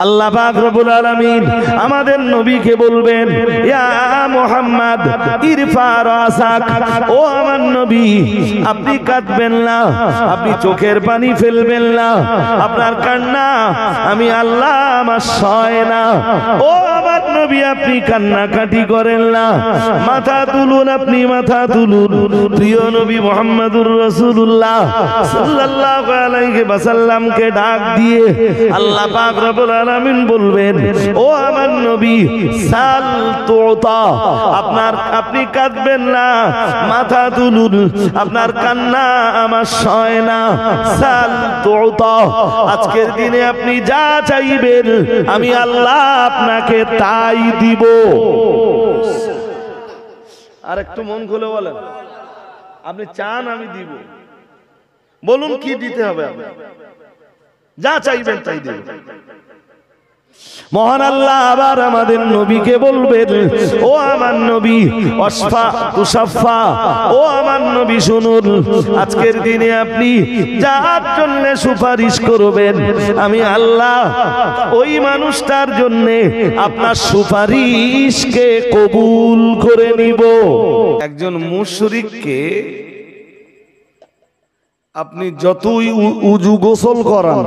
আল্লাহ পাক রব্বুল আলামিন আমাদের নবীকে বলবেন, ইয়া মুহাম্মদ ইরফা রাসাক, ও আমার নবী আপনি কাঁদবেন না, আপনি চোখের পানি ফেলবেন না, আপনার কান্না আমি আল্লাহ আমার সয় না। ও আমার নবী আপনি কান্নাকাটি করেন না, মাথা তুলুন, আপনি মাথা তুলুন। প্রিয় নবী মুহাম্মদুর রাসূলুল্লাহ সাল্লাল্লাহু আলাইহি ওয়াসাল্লামকে ডাক দিয়ে আল্লাহ পাক রব্বুল আলামিন বলবেন, ও আমার নবী সাল তুতা, আপনি কাঁদবেন না, মাথা তুলুন, আপনার কান্না আমার সয় না। সাল তুতা, আজকের দিনে আপনি যা চাইবেন আমি আল্লাহ আপনাকে তাই দিব। আর একটু মন খুলে বলেন, আপনি চান আমি দিব, বলুন কি দিতে হবে, যা চাইবেন তাই দিব। মহান আল্লাহ আবার আমাদের নবীকে বলবেন, ও আমার নবী ওয়াসফা তুসাফা, ও আমার নবী শুনুন, আজকের দিনে আপনি যার জন্য সুপারিশ করবেন আমি আল্লাহ ওই মানুষটার জন্য আপনার সুপারিশকে কবুল করে নিব। একজন মুশরিককে আপনি যতই উজু গোসল করান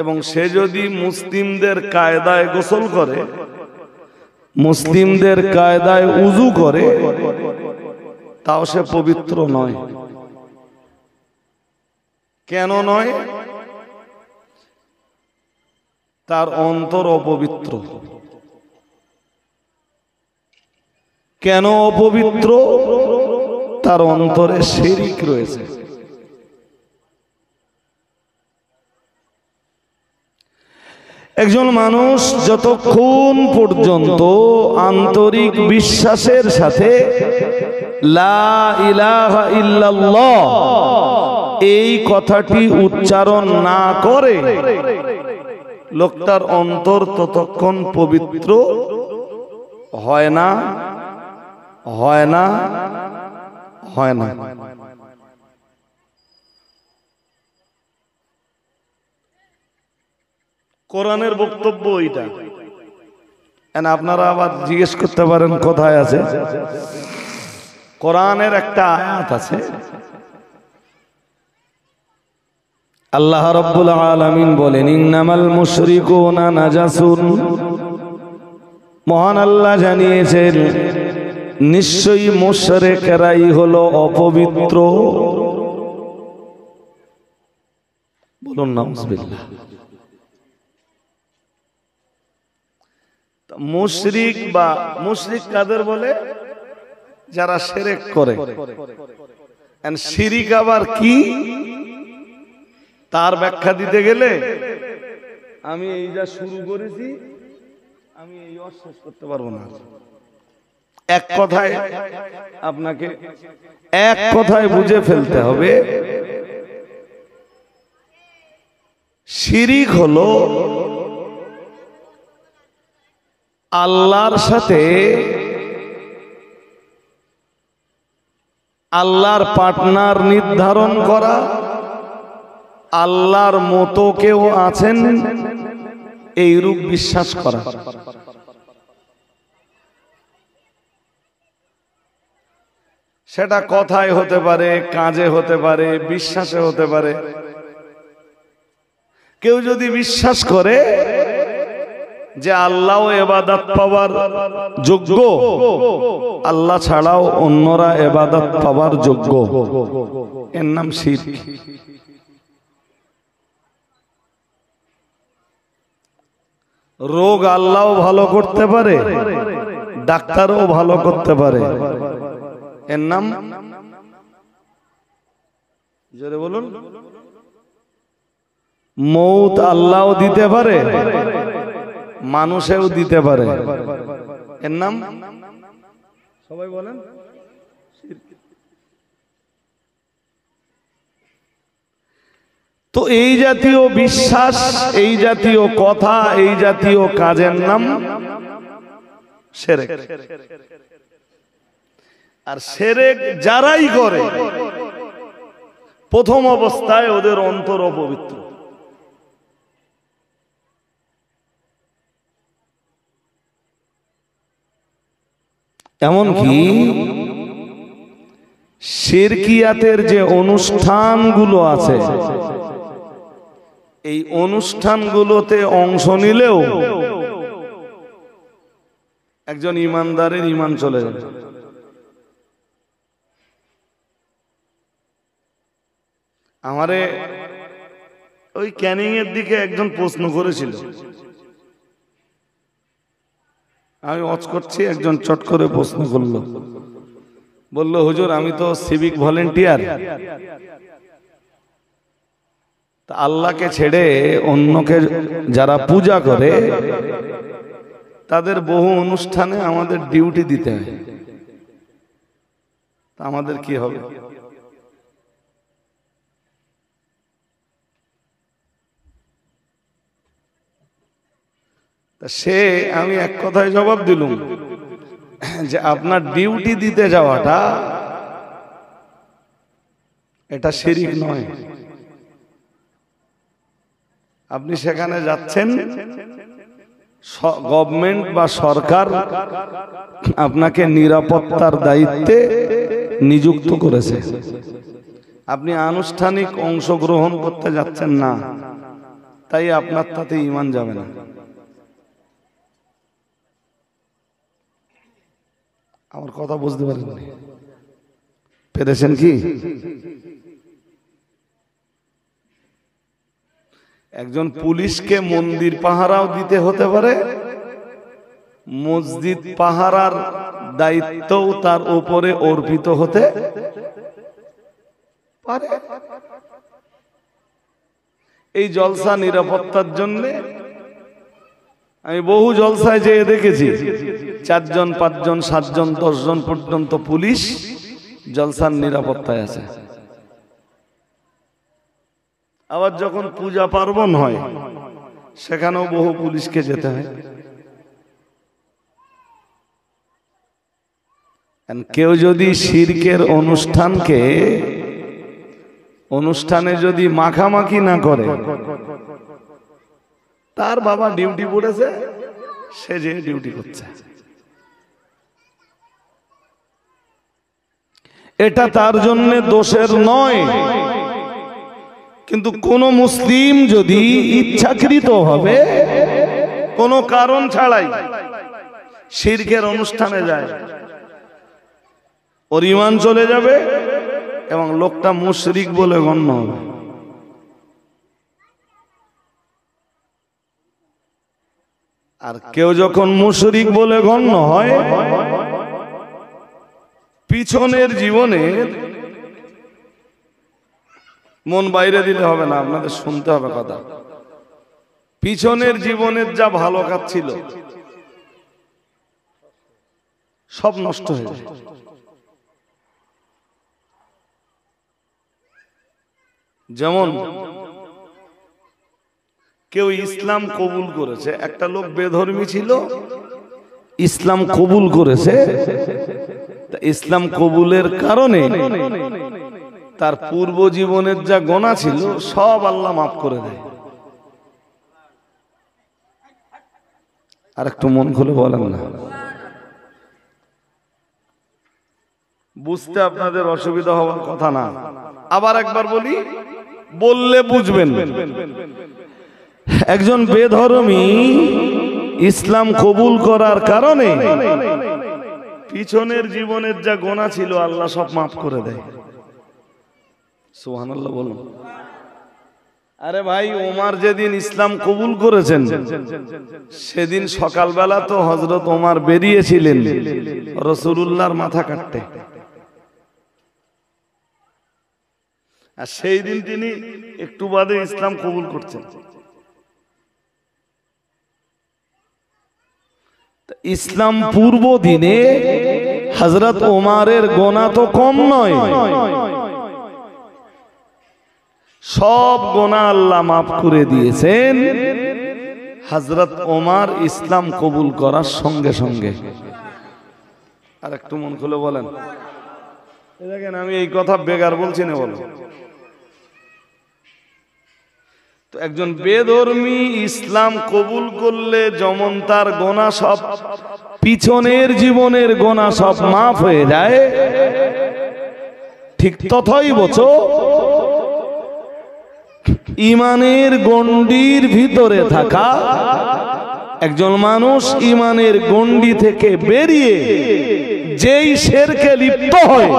এবং সে যদি মুসলিমদের কায়দায় গোসল করে, মুসলিমদের কায়দায় উজু করে, তাও সে পবিত্র নয়। কেন নয়? তার অন্তর অপবিত্র। কেন অপবিত্র? তার অন্তরে শিরক রয়েছে। একজন মানুষ যতক্ষণ পর্যন্ত আন্তরিক বিশ্বাসের সাথে লা ইলাহা ইল্লাল্লাহ এই কথাটি উচ্চারণ না করে, লোকটার অন্তর ততক্ষণ পবিত্র হয় না, হয় না, হয় না। কোরআনের বক্তব্য এইটা। আপনারা আবার জিজ্ঞেস করতে পারেন কোথায় আছে? কোরআনের একটা আয়াত আছে, আল্লাহ রাব্বুল আলামিন বলেন, ইন্নামাল মুশরিকুনা নাজাসুন। মহান আল্লাহ জানিয়েছেন নিশ্চয়ই মুশরিকরাই হলো অপবিত্র। বলুন নাউযুবিল্লাহ। মুশরিক বা মুশরিক কাদের বলে? যারা শিরক করে। শিরক আবার কি তার ব্যাখ্যা দিতে গেলে আমি এই যা শুরু করেছি আমি এই শেষ করতে পারবো না। এক কথায় আপনাকে এক কথায় বুঝে ফেলতে হবে, শিরক হলো আল্লাহর সাথে আল্লাহর পার্টনার নির্ধারণ করা, আল্লাহর মতো কেউ আছেন এইরূপ বিশ্বাস করা। সেটা কথায় হতে পারে, কাজে হতে পারে, বিশ্বাসে হতে পারে। কেউ যদি বিশ্বাস করে যে আল্লাহ ইবাদত পাওয়ার যোগ্য, আল্লাহ ছাড়াও অন্যরা ইবাদত পাওয়ার যোগ্য, এর নাম শিরক। রোগ আল্লাহও ভালো করতে পারে, ডাক্তারও ভালো করতে পারে, এর নাম জোরে বলুন। মৌত আল্লাহও দিতে পারে, মানুষেও দিতে পারে, এর নাম সবাই বলেন শিরক। তো এই জাতীয় বিশ্বাস, এই জাতীয় কথা, এই জাতীয় কাজের নাম শিরক। আর শিরক যারাই করে প্রথম অবস্থায় ওদের অন্তর অপবিত্র। এমনকি শিরকিয়াতের যে অনুষ্ঠানগুলো আছে, এই অনুষ্ঠানগুলোতে অংশ নিলেও একজন ইমানদারের ইমান চলে যাবে। আমারে ওই ক্যানিং এর দিকে একজন প্রশ্ন করেছিল, আমি ওয়াজ করছি, একজন চট করে প্রশ্ন করলো, বলল হুজুর আমি তো সিভিক ভলেন্টিয়ার, তা আল্লাহকে ছেড়ে অন্যকে যারা পূজা করে তাদের বহু অনুষ্ঠানে আমাদের ডিউটি দিতে হয়, তা আমাদের কি হবে? তা সে আমি এক কথায় জবাব দিলুম যে আপনার ডিউটি দিতে যাওয়াটা এটা শিরক নয়। আপনি সেখানে যাচ্ছেন, গভর্নমেন্ট বা সরকার আপনাকে নিরাপত্তার দায়িত্বে নিযুক্ত করেছে, আপনি আনুষ্ঠানিক অংশগ্রহণ করতে যাচ্ছেন না, তাই আপনার তাতে ঈমান যাবে না। আমার কথা বুঝতে পারেননি? পেরেছেন কি? একজন পুলিশকে মন্দির পাহারাও দিতে হতে পারে, মসজিদ পাহারার দায়িত্বও তার উপরে অর্পিত হতে পারে। এই জলসা নিরাপত্তার জন্য আমি বহু জলসায় যেয়ে দেখেছি 4 জন 5 জন 7 জন 10 জন পর্যন্ত পুলিশ জলসার নিরাপত্তায় আছে। আবার যখন পূজা পার্বণ হয় সেখানেও বহু পুলিশকে যেতে হয়। কেউ যদি শিরকের অনুষ্ঠানে যদি মাখামাখি না করে, তার বাবা ডিউটি পড়েছে, সে যে ডিউটি করছে, এটা তার জন্য দোষের নয়। কিন্তু কোন মুসলিম যদি ইচ্ছাকৃত ভাবে কোনো কারণ ছাড়াই শিরকের অনুষ্ঠানে যায়, ওর ঈমান চলে যাবে এবং লোকটা মুশরিক বলে গণ্য হবে। আর কেউ যখন মুশরিক বলে গণ্য হয়, পিছনের জীবনের মন বাইরে দিলে হবে না, আপনাদের শুনতে হবে কথা। পিছনের জীবনের যা ভালো কাজ ছিল সব নষ্ট হয়ে যায়। যেমন কেউ ইসলাম কবুল করেছে, একটা লোক বেধর্মী ছিল, ইসলাম কবুল করেছে, ইসলাম কবুলের কারণে তার পূর্ব জীবনের যা গোনা ছিল সব আল্লাহ মাফ করে দেয়। আর একটু মন খুলে বলেন না, বুঝতে আপনাদের অসুবিধা হওয়ার কথা না। আবার একবার বলি, বললে বুঝবেন। একজন বেধর্মী ইসলাম কবুল করার কারণে পিছনের জীবনের যা গোনা ছিল আল্লাহ সব মাফ করে দেয়। সুবহানাল্লাহ বলুন। আরে ভাই, ওমর যেদিন ইসলাম কবুল করেছেন সেদিন সকালবেলা তো হযরত ওমর বেরিয়েছিলেন রাসূলুল্লাহর মাথা কাটতে, আর সেই দিন তিনি একটু বাদে ইসলাম কবুল করছেন। ইসলাম পূর্ব দিনে হযরত ওমরের গোনা তো কম নয়, সব গোনা আল্লাহ মাফ করে দিয়েছেন হযরত ওমর ইসলাম কবুল করার সঙ্গে সঙ্গে। আর একটু মন খুলে বলেন। দেখেন, আমি এই কথা বেগার বলছি না, বলো। তো একজন বেধর্মী ইসলাম কবুল করলে যেমন তার গোনা সব পিছনের জীবনের গোনা সব মাফ হয়ে যায়, ঠিক তথাই বছো ইমানের গণ্ডির ভিতরে থাকা একজন মানুষ ইমানের গণ্ডি থেকে বেরিয়ে যেই শেরকে লিপ্ত হয়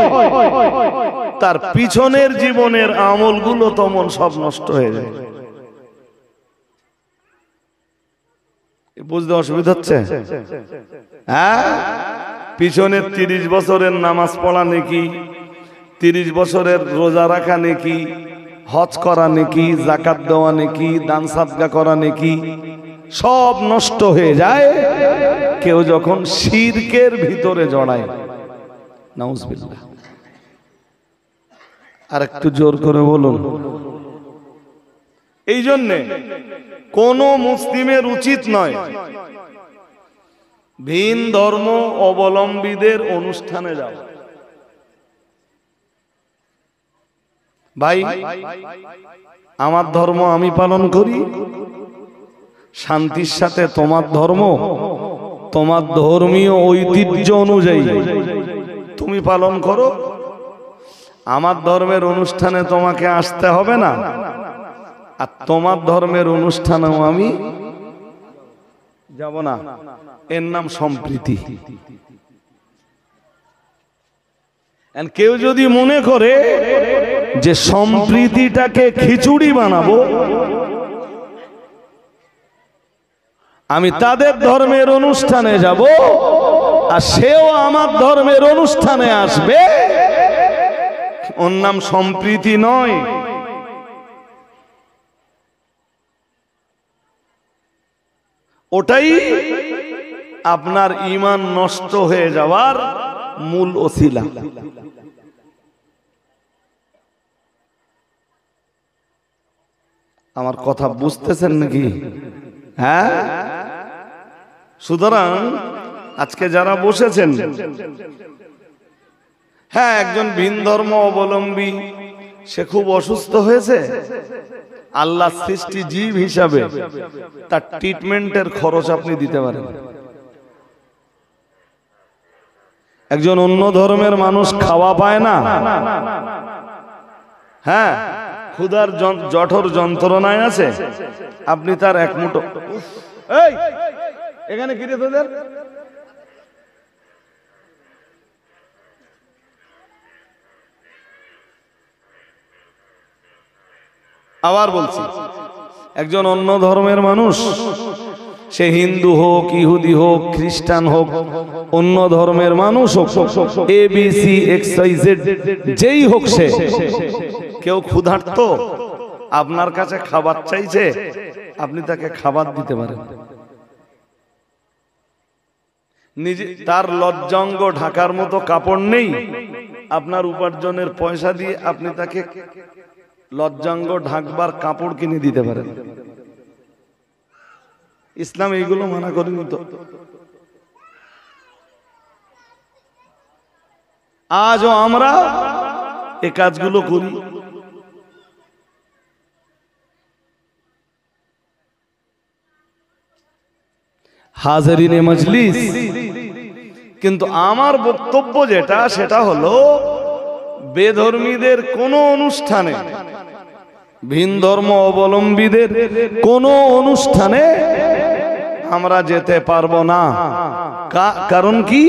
তার পিছনের জীবনের আমলগুলো তখন সব নষ্ট হয়ে যায়। বুঝতে অসুবিধা হচ্ছে? হ্যাঁ, পিছনের 30 বছরের নামাজ পড়া নেকি, 30 বছরের রোজা রাখা নেকি, হজ করা নেকি, যাকাত দেওয়া নেকি, দান সাদকা করা নেকি সব নষ্ট হয়ে যায় কেউ যখন শিরকের ভিতরে জড়ায়। নাউজুবিল্লাহ। আর একটু জোর করে বলুন। এই জন্যে কোন মুসলিমের উচিত নয় ভিন ধর্ম অবলম্বীদের অনুষ্ঠানে যাওয়া। ভাই, আমার ধর্ম আমি পালন করি, শান্তির সাথে তোমার ধর্ম তোমার ধর্মীয় ঐতিহ্য অনুযায়ী তুমি পালন করো। আমার ধর্মের অনুষ্ঠানে তোমাকে আসতে হবে না, আর তোমার ধর্মের অনুষ্ঠানেও আমি যাব না। এর নাম সম্প্রীতি। কেউ যদি মনে করে যে সম্প্রীতিটাকে খিচুড়ি বানাবো, আমি তাদের ধর্মের অনুষ্ঠানে যাব আর সেও আমার ধর্মের অনুষ্ঠানে আসবে, ওর নাম সম্প্রীতি নয়। ওটাই আপনার ঈমান নষ্ট হয়ে যাওয়ার মূল ওসিলা। আমার কথা বুঝতেছেন নাকি? হ্যাঁ, সুতরাং আজকে যারা বসেছেন, হ্যাঁ, একজন ভিন ধর্ম অবলম্বী সে খুব অসুস্থ হয়েছে, আল্লাহ সৃষ্টি জীব হিসাবে তার ট্রিটমেন্টের খরচ আপনি দিতে পারেন। একজন অন্য ধর্মের মানুষ খাওয়া পায় না, হ্যাঁ, ক্ষুধার জঠর যন্ত্রণায় আছে, আপনি তার এক মুঠো, এই এখানে কি রে তোদের, আবার বলছি, একজন অন্য ধর্মের মানুষ, সে হিন্দু হোক, ইহুদি হোক, খ্রিস্টান হোক, অন্য ধর্মের মানুষ হোক, ABC XYZ যেই হোক, সে কেউ ক্ষুধার্ত আপনার কাছে খাবার চাইছে, আপনি তাকে খাবার দিতে পারেন। নিজে তার লজ্জাঙ্গ ঢাকার মতো কাপড় নেই, আপনার উপার্জনের পয়সা দিয়ে আপনি তাকে লজ্জাঙ্গ ঢাকবার কাপড় কিনে দিতে পারেন। ইসলাম এইগুলো মানা করেনি তো। আজও আমরা এই কাজগুলো করি। হাজারিনে মজলিস, কিন্তু আমার বক্তব্য যেটা, সেটা হলো বেধর্মীদের কোন অনুষ্ঠানে, ভিন ধর্ম অবলম্বীদের কোন অনুষ্ঠানে আমরা যেতে পারবো না। কারণ কি?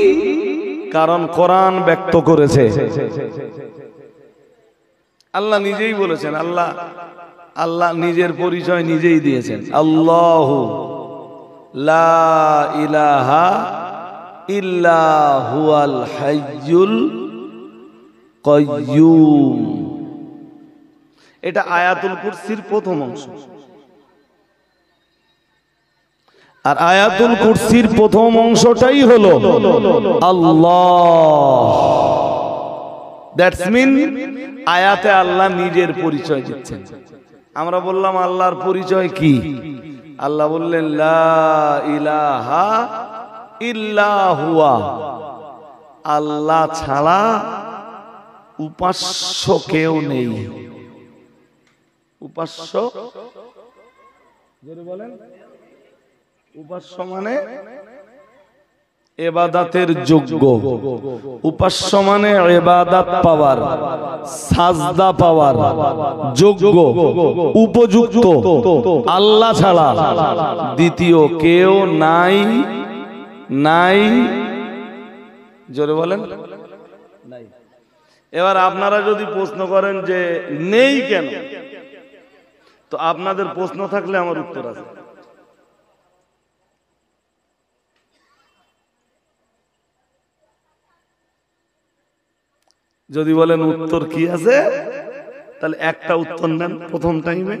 কারণ কোরআন ব্যক্ত করেছে, আল্লাহ নিজেই বলেছেন, আল্লাহ নিজের পরিচয় নিজেই দিয়েছেন, আল্লাহু লা ইলাহা ইল্লা হুয়াল হাইয়ুল কাইয়্যুম। এটা আয়াতুল কুরসির প্রথম অংশ। আর আয়াতুল কুরসির প্রথম অংশটাই হলো আল্লাহ। দ্যাটস মিন আয়াতে আল্লাহ নিজের পরিচয় দিচ্ছেন। আমরা বললাম আল্লাহর পরিচয় কি? আল্লাহ বললেন লা ইলাহা ইল্লা হুয়া, আল্লাহ ছাড়া উপাস্য কেউ নেই। উপাস্য জোরে বলেন। উপাস্য মানে ইবাদতের যোগ্য, উপাস্য মানে ইবাদত পাওয়ার, সাজদা পাওয়ার যোগ্য, উপযুক্ত, আল্লাহ ছাড়া দ্বিতীয় কেউ নাই। নাই, জোরে বলেন। এবার আপনারা যদি প্রশ্ন করেন যে নেই কেন, তো আপনাদের প্রশ্ন থাকলে আমার উত্তর আছে। যদি বলেন উত্তর কি আছে, তাহলে একটা উত্তর নেন প্রথম টাইমে।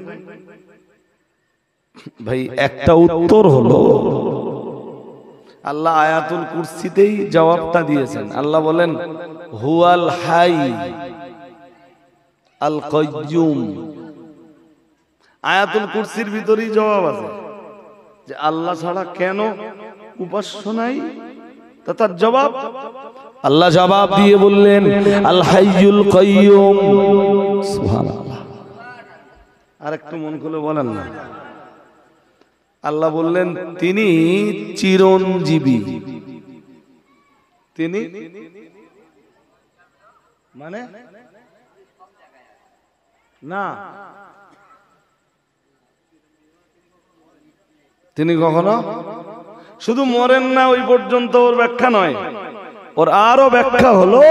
ভাই একটা উত্তর হলো, আল্লাহ আয়াতুল কুরসিতেই জবাবটা দিয়েছেন। আল্লাহ বলেন হুয়াল হাই আল কাইয়ুম। আয়াতুল কুরসির ভিতরেই জবাব আছে যে আল্লাহ ছাড়া কেন উপাস্য নাই। তা তার জবাব আল্লাহ জবাব দিয়ে বললেন আল হাইয়ুল কাইয়ুম। সুবহানাল্লাহ। আর একটু মন খুলে বলেন না। আল্লাহ বললেন তিনি চিরঞ্জীবী। তিনি মানে না, তিনি কখনো শুধু মরেন না ওই পর্যন্ত ওর ব্যাখ্যা নয়, ওর আরো ব্যাখ্যা হলো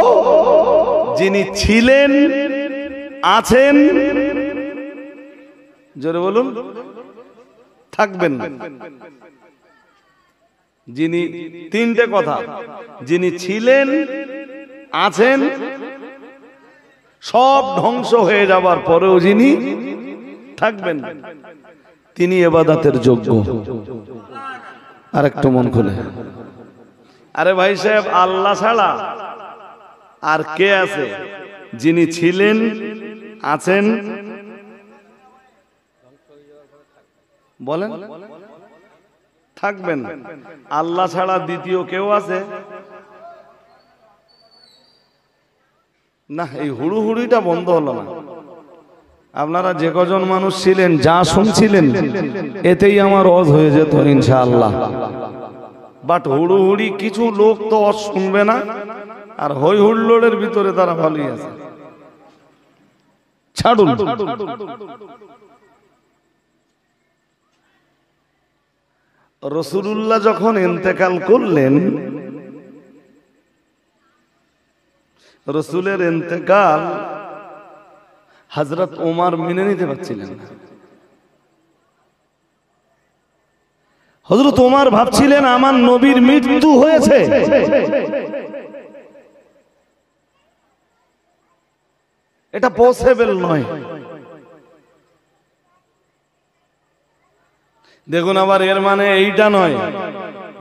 যিনি ছিলেন, আছেন, জোরে বলুন, থাকবেন। যিনি, তিনটে কথা, যিনি ছিলেন, আছেন, সব ধ্বংস হয়ে যাবার পরেও যিনি থাকবেন, তিনি ইবাদতের যোগ্য। আর একটু মন খুলে। আরে ভাই সাহেব, আল্লাহ ছাড়া আর কে আছে যিনি ছিলেন, আছেন, বলেন, থাকবেন? আল্লাহ ছাড়া দ্বিতীয় কেউ আছে না। এই হুড়ুহুড়িটা বন্ধ হলো না। আপনারা যে কজন মানুষ ছিলেন, যা শুনছিলেন, এতেই আমার অজ হয়ে যেত ইনশাআল্লাহ। বাট হুড়ুহুড়ি কিছু লোক তো অজ শুনবে না, আর হই হুল্লোড়ের ভিতরে তারা ভালোই আছে। ছাড়ুন। রাসূলুল্লাহ যখন ইন্তেকাল করলেন, রাসূলের ইন্তেকাল হযরত ওমর মেনে নিতে পারছিলেন না। হযরত ওমর ভাবছিলেন আমার নবীর মৃত্যু হয়েছে, এটা পসিবল নয়। দেখুন, আবার এর মানে এইটা নয়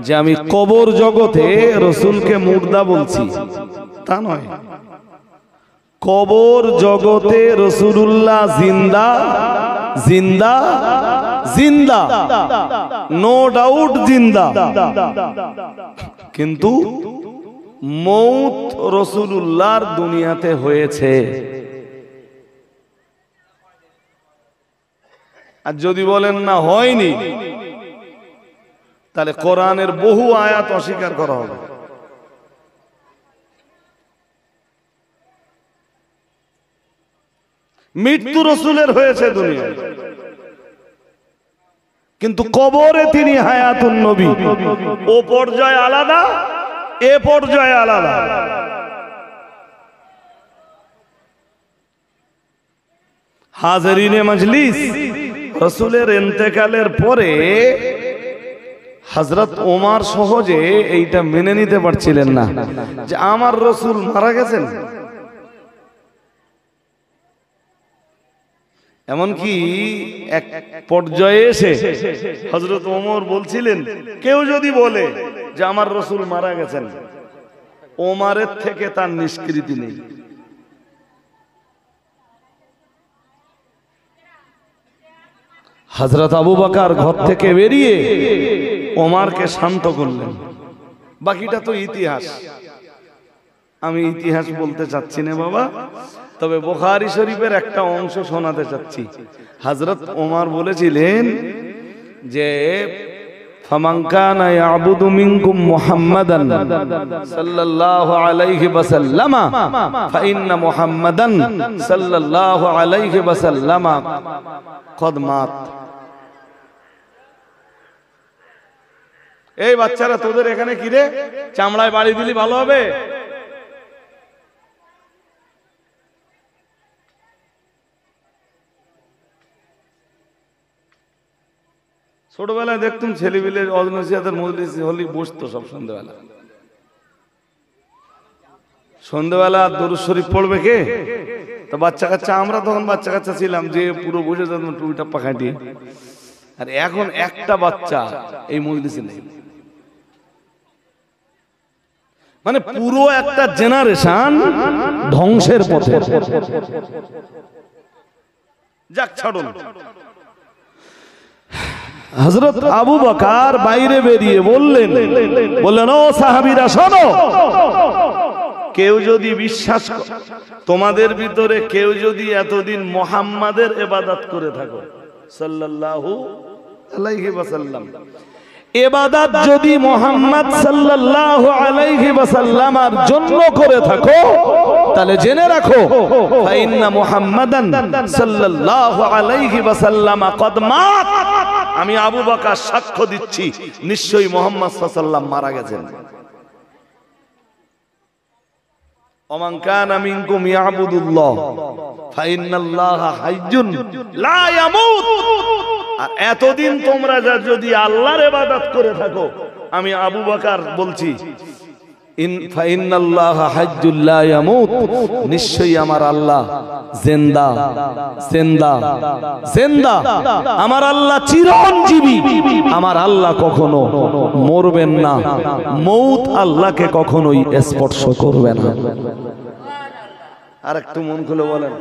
যে আমি কবর জগতে রাসূলকে মুর্দা বলছি, তা নয়। কবর জগতে রাসূলুল্লাহ জিন্দা, জিন্দা, জিন্দা, নো ডাউট জিন্দা, কিন্তু মৌত রাসূলুল্লাহর দুনিয়াতে হয়েছে। আর যদি বলেন না হয়নি, তাহলে কোরআনের বহু আয়াত অস্বীকার করা হবে। মৃত্যু রাসূলের হয়েছে দুনিয়ায়, কিন্তু কবরে তিনি হায়াতুন নবী। ও পর্যায়ে আলাদা, এ পর্যায়ে আলাদা। হাজিরিনে মজলিস, রাসূলের ইন্তেকালের পরে হযরত ওমর সহজে এইটা মেনে নিতে পারছিলেন না যে আমার রাসূল মারা গেছেন। এমনকি এক পর্যায়ে এসে হযরত ওমর বলছিলেন, কেউ যদি বলে যে আমার রাসূল মারা গেছেন, ওমরের থেকে তার নিষ্কৃতি নেই। হযরত আবু বকর ঘর থেকে বেরিয়ে ওমরকে শান্ত করলেন। বাকিটা তো ইতিহাস, আমি ইতিহাস বলতে চাচ্ছি না বাবা, তবে বুখারী শরীফের একটা অংশ শোনাতে চাচ্ছি। হযরত ওমর বলেছিলেন যে ফামান কানা ইয়াবুদু মিনকুম মুহাম্মাদান সাল্লাল্লাহু আলাইহি ওয়াসাল্লাম ফাইন্না মুহাম্মাদান সাল্লাল্লাহু আলাইহি ওয়াসাল্লাম কদ মাত। এই বাচ্চারা তোদের এখানে কি রে, চামড়ায় বাড়ি দিলি ভালো হবে? ছোটবেলায় দেখতুম ছেলেপিলে অজনসিয়াতের মজলিস হলি বসতো সব সন্ধ্যেবেলা। সন্ধ্যেবেলা দরুদ শরীফ পড়বে কে? তো বাচ্চা কাচ্চা, আমরা তখন বাচ্চা কাচ্চা ছিলাম, যে পুরো বসে যেতাম টুপিটা পাখাটি। আর এখন একটা বাচ্চা এই মজলিসে নেই, মানে পুরো একটা জেনারেশন ধ্বংসের পথে। যাক ছাড়ুন। হযরত আবু বকর বাইরে বেরিয়ে বললেন ও সাহাবীরা শোনো, কেউ যদি বিশ্বাস, তোমাদের ভিতরে কেউ যদি এতদিন মুহাম্মাদের ইবাদত করে থাকো সাল্লাল্লাহু আলাইহি ওয়াসাল্লাম, ইবাদত যদি মুহাম্মদ সাল্লাল্লাহু আলাইহি ওয়াসাল্লামের জন্য করে থাকো, তাহলে জেনে রাখো ফাইন্না মুহাম্মাদান সাল্লাল্লাহু আলাইহি ওয়াসাল্লাম কদ মাত। আমি আবু বকর সাক্ষ্য দিচ্ছি, নিশ্চয়ই মুহাম্মদ সাল্লাল্লাহু আলাইহি ওয়াসাল্লাম মারা গেছেন। ওমান কানা মিনকুম ইয়াবুদুল্লাহ ফাইন্নাল্লাহা হাইয়্যুন লা ইয়ামুত। আর এতদিন তোমরা যদি আল্লাহর ইবাদত করে থাকো, আমি আবু বকর বলছি ফাইন্নাল্লাহা হাইয়্যুন লা ইয়ামুত, নিশ্চয়ই আমার আল্লাহ জিন্দা জিন্দা জিন্দা, আমার আল্লাহ চিরঞ্জীবী, আমার আল্লাহ কখনো মরবেন না, মৌত আল্লাহকে কখনোই স্পর্শ করবে না। আর একটু মন খুলে বলেন,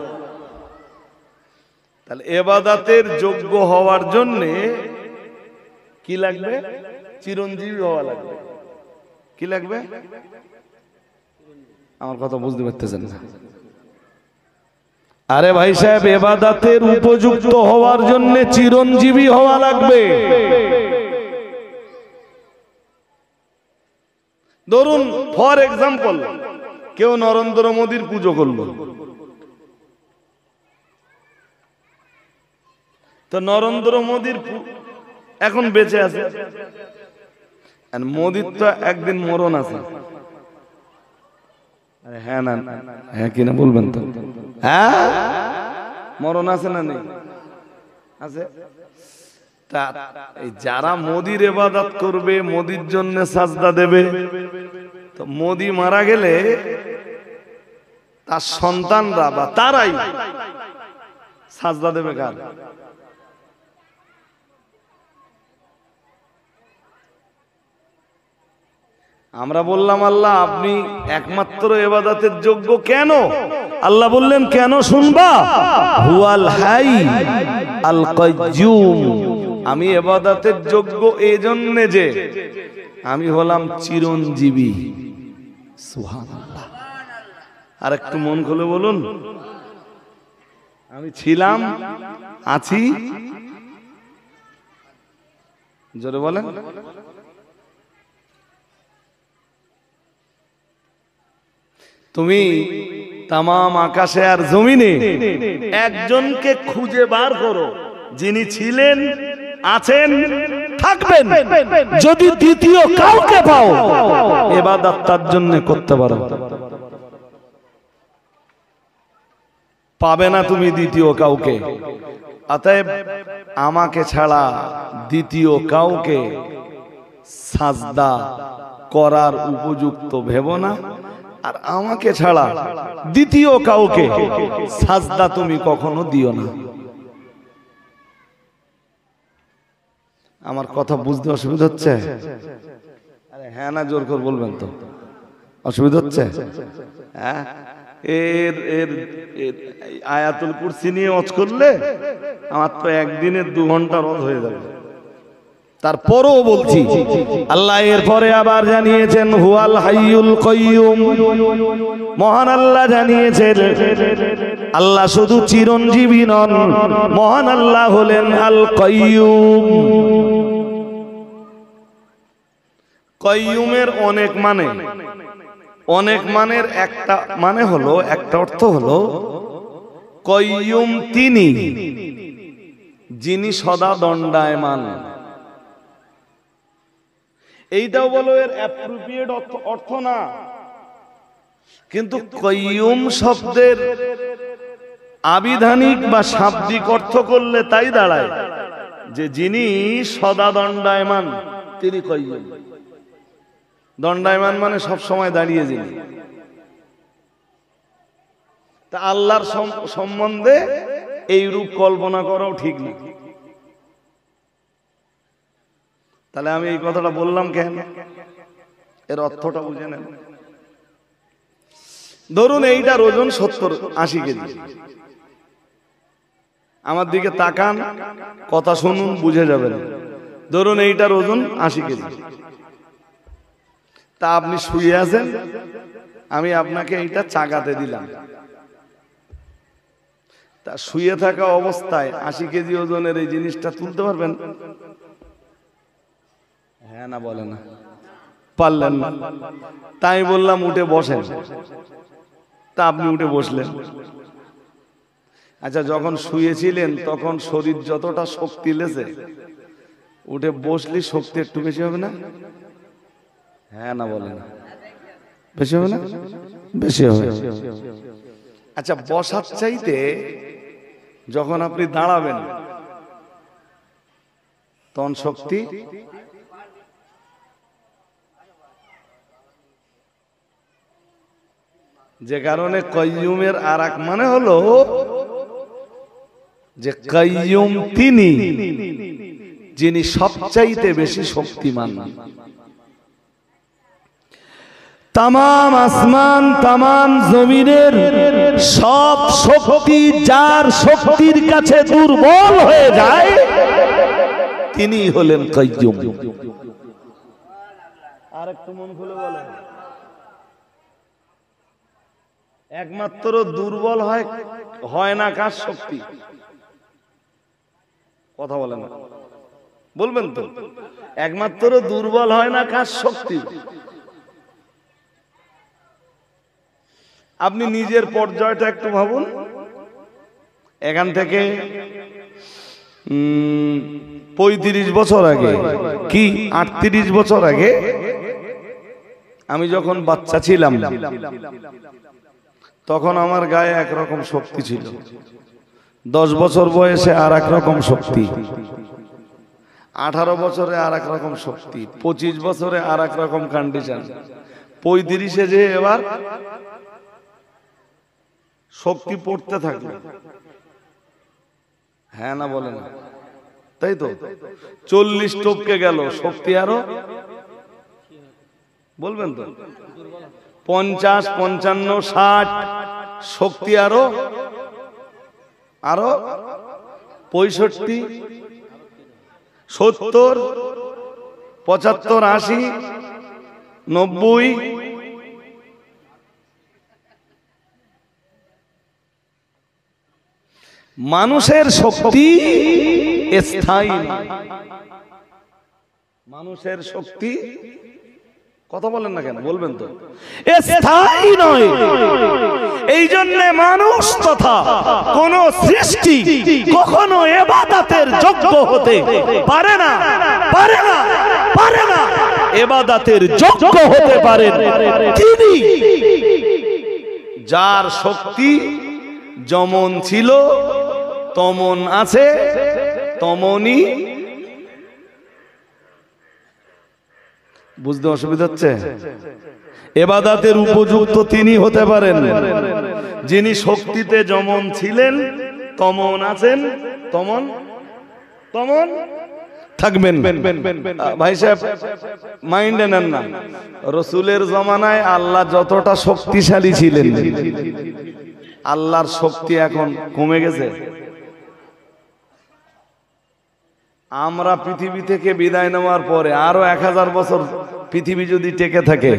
তাহলে ইবাদতের যোগ্য হওয়ার জন্য কি লাগবে? চিরঞ্জীবী হওয়া লাগবে। কি লাগবে? আমার কথা বুঝতে পারতেছেন না? আরে ভাই সাহেব, ইবাদতের উপযুক্ত হওয়ার জন্য চিরঞ্জীবী হওয়া লাগবে। ধরুন ফর এক্সাম্পল, কেউ নরেন্দ্র মোদীর পুজো করলো, তো নরেন্দ্র মোদীর এখন বেঁচে আছে, মোদীর তো একদিন মরণ আছে। হ্যাঁ না, হ্যাঁ কিনা বলবেন তো? হ্যাঁ, মরণ আছে না নেই? আছে। তা যারা মোদীর ইবাদত করবে, মোদীর জন্য সাজদা দেবে, তো মোদী মারা গেলে তার সন্তানরা বা তারাই সাজদা দেবে কার? আমরা বললাম আল্লাহ আপনি একমাত্র ইবাদতের যোগ্য, কেন? আল্লাহ বললেন কেন শুনবা? হুয়াল হাই আল কাইয়্যুম, আমি ইবাদতের যোগ্য এই জন্য যে আমি হলাম চিরঞ্জীবী। সুবহানাল্লাহ। আর একটু মন খুলে বলুন, আমি ছিলাম, আছি, জোরে বলেন। তুমি তামাম আকাশে আর জমিনে একজনকে খুঁজে বার করো যিনি ছিলেন, আছেন, থাকবেন। যদি দ্বিতীয় কাউকে পাও, ইবাদত তার জন্য করতে পারো। পাবে না তুমি দ্বিতীয় কাউকে। অতএব আমাকে ছাড়া দ্বিতীয় কাউকে সাজদা করার উপযুক্ত ভেবো না, আর আমাকে ছাড়া দ্বিতীয় কাউকে সাজদা তুমি কখনো দিও না। আমার কথা বুঝতে অসুবিধা হচ্ছে? আরে হ্যাঁ না জোর করে বলবেন তো, অসুবিধা হচ্ছে? হ্যাঁ, এর আয়াতুল কুরসি নিয়ে ওয়াজ করলে আমার তো একদিনের 2 ঘন্টা রদ হয়ে যাবে। তারপরও বলছি, আল্লাহ এরপরে আবার জানিয়েছেন হুয়াল হাইয়ুল কাইয়্যুম, মহান আল্লাহ জানিয়েছেন আল্লাহ শুধু চিরঞ্জীবী নন, মহান আল্লাহ হলেন আল কাইয়্যুম। কাইয়ুমের অনেক মানে, অনেক মানের একটা মানে হলো, একটা অর্থ হলো কাইয়ুম তিনি যিনি সদা দণ্ডায়মান। এইটাও বলো এর অ্যাপ্রোপ্রিয়েট অর্থ না, কিন্তু কাইয়ুম শব্দের আবিধানিক বা শাব্দিক অর্থ করলে তাই দাঁড়ায় যে যিনি সদা দণ্ডায়মান তিনি কাইয়ুম। দণ্ডায়মান মানে সব সময় দাঁড়িয়ে যিনি। তা আল্লাহর সম্বন্ধে এই রূপ কল্পনা করাও ঠিক না। তাহলে আমি এই কথাটা বললাম কেন, এর অর্থটা বুঝে নেন। ধরুন এইটার ওজন 70-80 কেজি, আমার দিকে তাকান, কথা শুনুন, বুঝে যাবেন। ধরুন এইটার ওজন 80 কেজি, তা আপনি শুয়ে আছেন, আমি আপনাকে এইটা চাগাতে দিলাম। তা শুয়ে থাকা অবস্থায় 80 কেজি ওজনের এই জিনিসটা তুলতে পারবেন? হ্যাঁ না বলে না, পারলেন না। তাই বললাম উঠে বসেন, তা আপনি উঠে বসলেন। আচ্ছা, যখন শুয়েছিলেন তখন শরীর যতটা শক্তি লেছে, উঠে বসলি শক্তি একটু বেশি হবে না? হ্যাঁ না বলে না, বেশি হবে না? বেশি হবে। আচ্ছা, বসার চাইতে যখন আপনি দাঁড়াবেন তখন শক্তি যে কারণে কাইয়ুমের আর এক মানে হলো যে কাইয়ুম তিনি যিনি সবচাইতে বেশি শক্তিমান। তামাম আসমান তামাম জমিনের সব শক্তি যার শক্তির কাছে দুর্বল হয়ে যায় তিনি হলেন কাইয়ুম। আর একটু মন খুলে বলেন, একমাত্র দুর্বল হয় না কার শক্তি? কথা বলেন না, বলবেন তো? একমাত্র দুর্বল হয় না কার শক্তি? আপনি নিজের পর্যায়টা একটু ভাবুন। এখান থেকে 35 বছর আগে কি 38 বছর আগে আমি যখন বাচ্চা ছিলাম তখন আমার গায়ে একরকম শক্তি ছিল। 10 বছর বয়সে আর এক রকম শক্তি, 18 বছরে আর এক রকম শক্তি, 25 বছরে আর এক রকম কন্ডিশন, 35-এ যে এবার শক্তি পড়তে থাকবে। হ্যাঁ না বলে না? তাই তো। 40 টপকে গেল, শক্তি আরো বলবেন তো 50, 55, 60, শক্তি আরো 65, 70, 75, 80, 90, মানুষের শক্তি স্থায়ী। মানুষের শক্তি, কথা বলেন না কেন, বলবেন তো? স্থায়ী নয়। এই জন্য মানুষ তথা কোন সৃষ্টি কখনো ইবাদতের যোগ্য হতে পারে না, পারে না, পারে না। ইবাদতের যোগ্য হতে পারেন তিনি যার শক্তি যেমন ছিল তেমন আছে, তেমনই। বুঝতে অসুবিধা হচ্ছে? ইবাদতের উপযুক্ত তিনি হতে পারেন যিনি শক্তিতে যেমন ছিলেন তেমন আছেন, তেমন থাকবেন। ভাই সাহেব মাইন্ডে নেন না, রসুলের জমানায় আল্লাহ যতটা শক্তিশালী ছিলেন আল্লাহর শক্তি এখন কমে গেছে। আমরা পৃথিবী থেকে বিদায় নেওয়ার পরে আরো 1000 বছর পৃথিবী যদি টেকে থাকে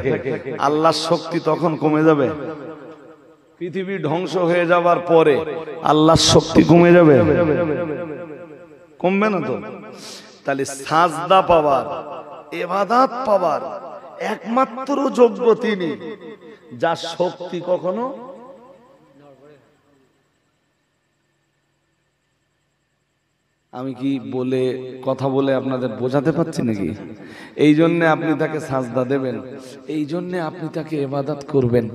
আল্লাহর শক্তি তখন কমে যাবে। পৃথিবী ধ্বংস হয়ে যাবার পরে আল্লাহর শক্তি কমে যাবে, কমবে না তো? তাহলে সাজদা পাওয়ার, ইবাদত পাওয়ার একমাত্র যোগ্য তিনি, যার শক্তি কখনো আমি কি বলে কথা বলে আপনাদের বোঝাতে পারছি নাকি? এই জন্য আপনি তাকে সাজদা দেবেন, এই জন্য আপনি তাকে ইবাদত করবেন,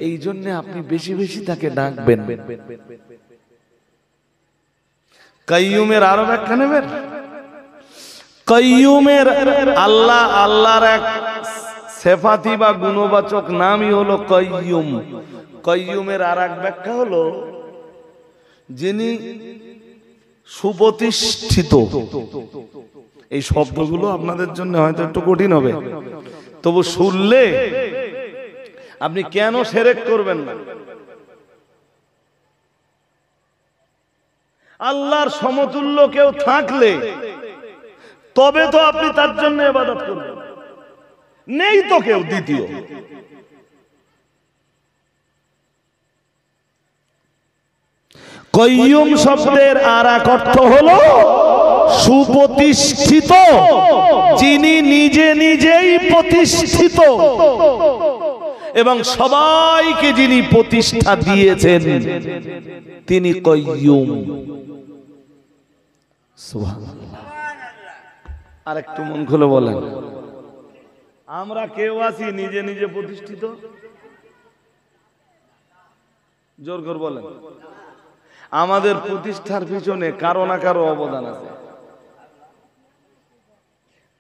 এই জন্য আপনি বেশি বেশি তাকে ডাকবেন। কাইয়ুমের আরো ব্যাখ্যা নেবেন। কাইয়ুমের আল্লাহর এক সিফাতি বা গুণবাচক নামই হলো কাইয়ুম। কাইয়ুমের আর এক ব্যাখ্যা হলো যিনি সুপ্রতিষ্ঠিত। এই শব্দগুলো আপনাদের জন্য হয়তো একটু কঠিন হবে, তবু শুনলে আপনি কেন শিরক করবেন না? আল্লাহর সমতুল্য কেউ থাকলে তবে তো আপনি তার জন্য ইবাদত করবেন, নেই তো কেউ দ্বিতীয়। কাইয়ুম শব্দের আর এক অর্থ হলো সুপ্রতিষ্ঠিত, যিনি নিজে নিজেই প্রতিষ্ঠিত এবং সবাইকে যিনি প্রতিষ্ঠা দিয়েছেন তিনি কাইয়ুম। সুবহানাল্লাহ। আর একটু মন খুলে বলেন, আমরা কেউ আছি নিজে নিজে প্রতিষ্ঠিত? জোর করে বলেন। আমাদের প্রতিষ্ঠার পিছনে কারো না কারো অবদান আছে,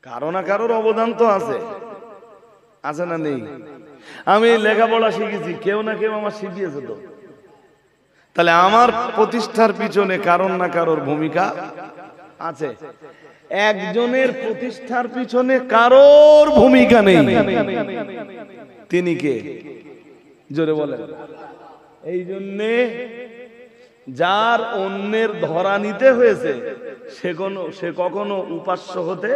কারো না কারোর অবদান তো আছে, আছে না নেই? আমি লেখাপড়া শিখেছি, কেউ না কেউ আমার শিখিয়েছে তো। তাহলে আমার প্রতিষ্ঠার পিছনে কারোর না কারোর ভূমিকা আছে। একজনের প্রতিষ্ঠার পিছনে কারোর ভূমিকা নেই, তিনি কে? জোরে বলেন। এই জন্যে যার অন্যের ধরা নিতে হয়েছে সে কখনো উপাস্য হতে,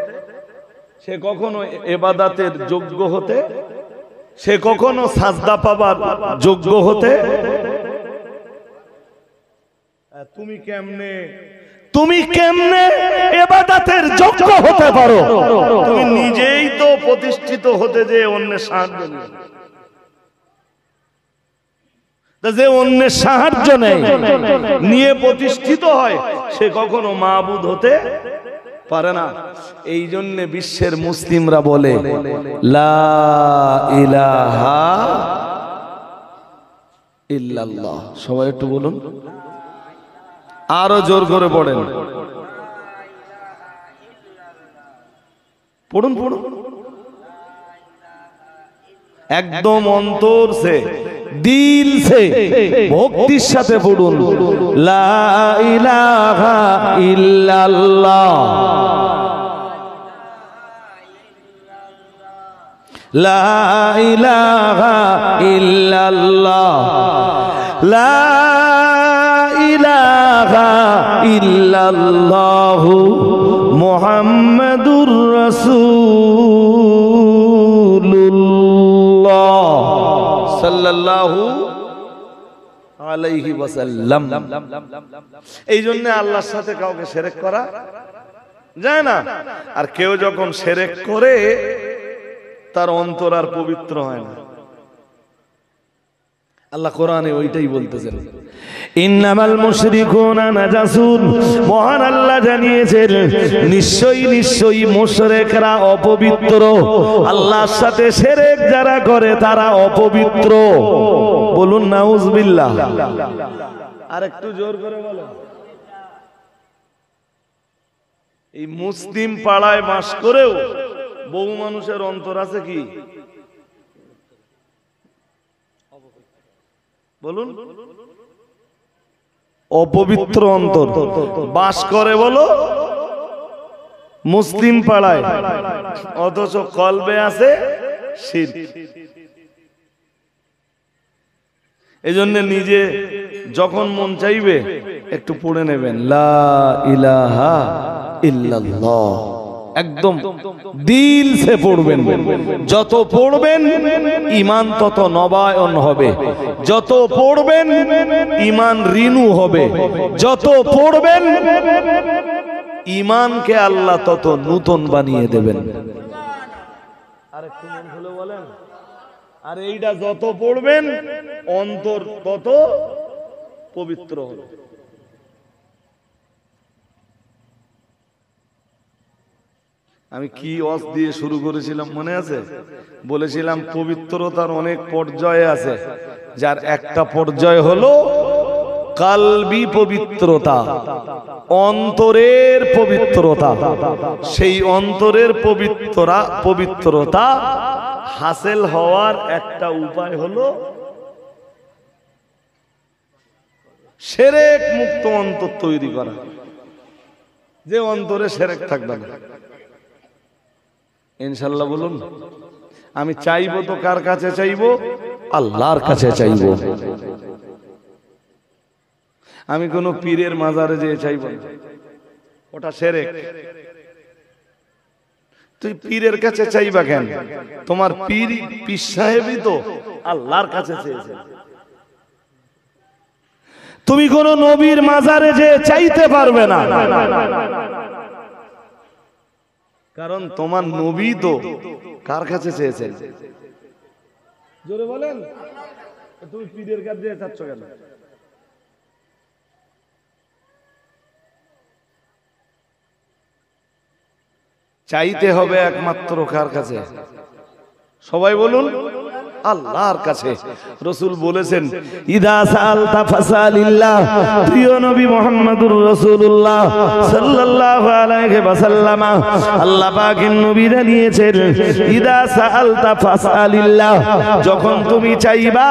সে কখনো ইবাদতের যোগ্য হতে, সে কখনো সাজদা পাবার যোগ্য হতে। তুমি কেমনে ইবাদতের যোগ্য হতে পারো? তুমি নিজেই তো প্রতিষ্ঠিত হতে যে অন্যের সাহায্য নিয়ে, যে অন্যের সাহায্য নিয়ে প্রতিষ্ঠিত হয় সে কখনো মাবুদ হতে পারে না। এই জন্য বিশ্বের মুসলিমরা বলে লা ইলাহা ইল্লাল্লাহ। সবাই একটু বলুন, আরো জোর করে পড়েন, পড়ুন পড়ুন একদম অন্তর সে, দিল সে, ভক্তির সাথে পড়ুন লা ইলাহা ইল্লাল্লাহ, লা ইলাহা ইল্লাল্লাহ, লা ইলাহা ইল্লাল্লাহু মুহাম্মাদুর রাসূলুল্লাহ সাল্লাল্লাহু আলাইহি ওয়াসাল্লাম। এই জন্য আল্লাহর সাথে কাউকে শিরক করা যায় না। আর কেউ যখন শিরক করে তার অন্তর আর পবিত্র হয় না। আল্লাহ কোরআনে ওইটাই বলতেছেন, ইন্নামাল মুশরিকুনা নাজাসুন। মহান আল্লাহ জানিয়েছেন নিশ্চয়ই মুশরিকরা অপবিত্র। আল্লাহর সাথে শিরক যারা করে তারা অপবিত্র। বলুন নাউজুবিল্লাহ। আর একটু জোর করে বলেন। এই মুসলিম পাড়ায় বাস করেও বহু মানুষের অন্তর আছে কি? বলুন, অপবিত্র অন্তর বাস করে। বলো মুসলিম পাড়ায়, অথচ কলবে আছে শিরক। এজন্য নিজে যখন মন চাইবে একটু পড়ে নেবেন লা ইলাহা ইল্লাল্লাহ, একদম দিল সে পড়বেন। যত পড়বেন ঈমান তত নবায়ন হবে, যত পড়বেন ঈমান রিনু হবে, যত পড়বেন ঈমানকে আল্লাহ তত নূতন বানিয়ে দেবেন। আর একটু মন খুলে বলেন। আর এইটা যত পড়বেন অন্তর তত পবিত্র হবে। আমি কি ওয়াজ দিয়ে শুরু করেছিলাম মনে আছে? বলেছিলাম পবিত্রতার অনেক পর্যায় আছে, যার একটা পর্যায় হলো কালবি পবিত্রতা, অন্তরের পবিত্রতা। সেই অন্তরের পবিত্রতা হাসিল হওয়ার একটা উপায় হলো শিরক মুক্ত অন্তর তৈরি করা, যে অন্তরে শিরক থাকবে না। ইনশাআল্লাহ বলুন। আমি চাইবো তো কার কাছে চাইবো? আল্লাহর কাছে চাইবো। আমি কোন পীরের মাজারে যেয়ে চাইবো না, ওটা শিরক। তুই পীরের কাছে চাইবা কেন? তোমার পীর সাহেবই তো আল্লাহর কাছে চেয়েছে। তুমি কোন নবীর মাজারে যেয়ে চাইতে পারবে না, কারণ তোমার নবী তো কার কাছে চেয়েছেন? জোরে বলেন। তুমি পীরের কাছে যেয়ে চাচ্ছ কেন? চাইতে হবে একমাত্র কার কাছে? সবাই বলুন, আল্লাহর কাছে। রাসূল বলেছেন, ইদা সাআলতা ফাসালিল্লাহ। প্রিয় নবী মুহাম্মদুর রাসূলুল্লাহ সাল্লাল্লাহু আলাইহি ওয়াসাল্লাম আল্লাহ পাকের নবী জানিয়েছেন, ইদা সাআলতা ফাসালিল্লাহ। যখন তুমি চাইবা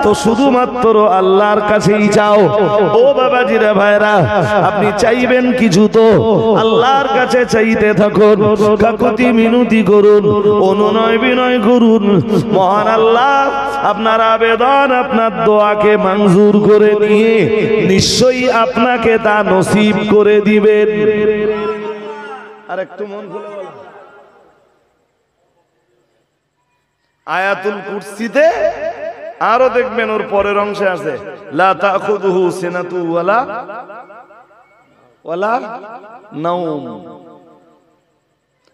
তো শুধুমাত্র আল্লাহর কাছেই চাও। ও বাবাজিরা ভাইরা, আপনি চাইবেন কিছু তো আল্লাহর কাছে চাইতে থাকুন, কাকুতি মিনতি করুন, অনুনয় বিনয় করুন। মহান আল্লাহ আপনার আবেদন, আপনার দোয়াকে মঞ্জুর করে নিয়ে নিশ্চয়ই আপনাকে তা নসিব করে দিবেন। আর একটু মন খুলে বলেন। আয়াতুল কুরসিতে আরো দেখবেন ওর পরের অংশে আছে, লা তাখুযুহু সিনাতু ওয়ালা নাওম।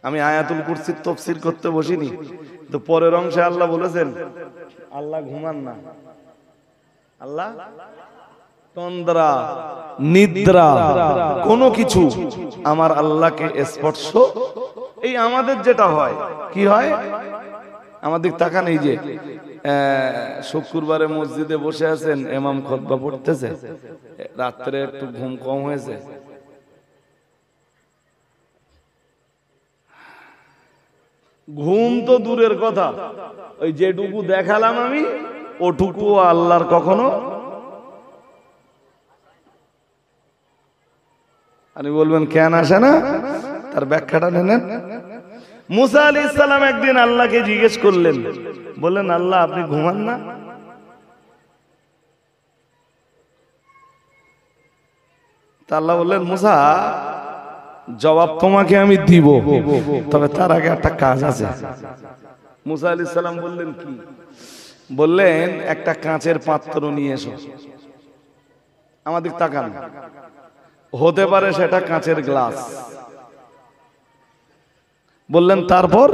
আমি আয়াতুল কুরসির তাফসীর করতে বসিনি, তো পরের অংশে আল্লাহ বলেছেন আল্লাহ ঘুমান না, আল্লাহ তন্দ্রা নিদ্রা কোনো কিছু আমার আল্লাহকে স্পর্শ। এই আমাদের যেটা হয়, কি হয় আমাদের তাকান, এই যে শুক্রবারে মসজিদে বসে আছেন, ইমাম খুতবা পড়তেছে, রাত্রে একটু ঘুম কম হয়েছে, ঘুম তো দূরের কথা, ওই যেটুকু দেখালাম আমি ওটুকু আল্লাহর কখনো। আপনি বলবেন কেন আসে না? তার ব্যাখ্যাটা নেন। মুসা আলাইহিস সালাম একদিন আল্লাহকে জিজ্ঞেস করলেন, বললেন আল্লাহ আপনি ঘুমান না? তা আল্লাহ বললেন, মুসা জবাব তোমাকে আমি দিব, তবে তার আগে একটা কাজ আছে। মুসা আলাইহিস সালাম বললেন কি? বললেন একটা কাঁচের পাত্র নিয়ে এসো। আমাদের তাকান, হতে পারে সেটা কাঁচের গ্লাস। বললেন তারপর?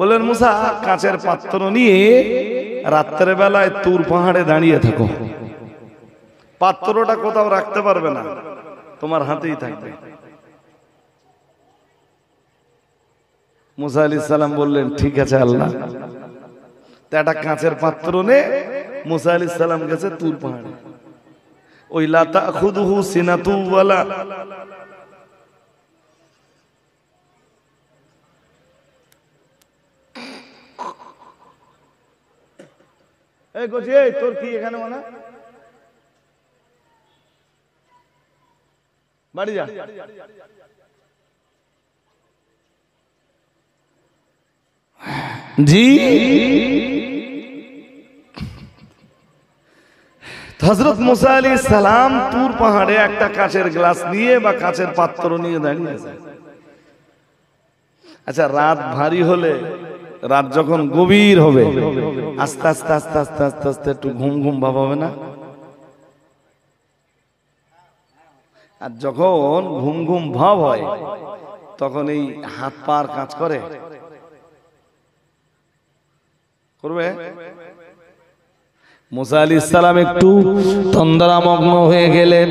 বললেন মুসা কাঁচের পাত্র নিয়ে রাত্রের বেলায় তুর পাহাড়ে দাঁড়িয়ে থাকো, পাত্রটা কোথাও রাখতে পারবে না, তোমার হাতেই থাকবে। মুসা আলাইহিস সালাম বললেন ঠিক আছে আল্লাহ। তা একটা কাঁচের পাত্র নে মুসা আলাইহিস সালাম গেছে তুর পাহাড়ে। ওই লা তাখুযুহু সিনাতু ওয়ালা, এই গোছি এই তোর কি এখানে মানে বাড়ি যা। জি হযরত মুসা আলাইহিস সালাম তুর পাহাড়ে একটা কাঁচের গ্লাস নিয়ে বা কাঁচের পাত্র নিয়ে দাঁড়িয়ে আছে। আচ্ছা রাত ভারী হলে, রাত যখন গভীর হবে, আস্তে আস্তে আস্তে আস্তে আস্তে আস্তে একটু ঘুম ঘুম ভাব হবে না? আর যখন ঘুম ঘুম ভাব হয় তখন এই হাত পা কাজ করে, করবে। মুসা আলাইহিস সালাম একটু তন্দ্রামগ্ন হয়ে গেলেন,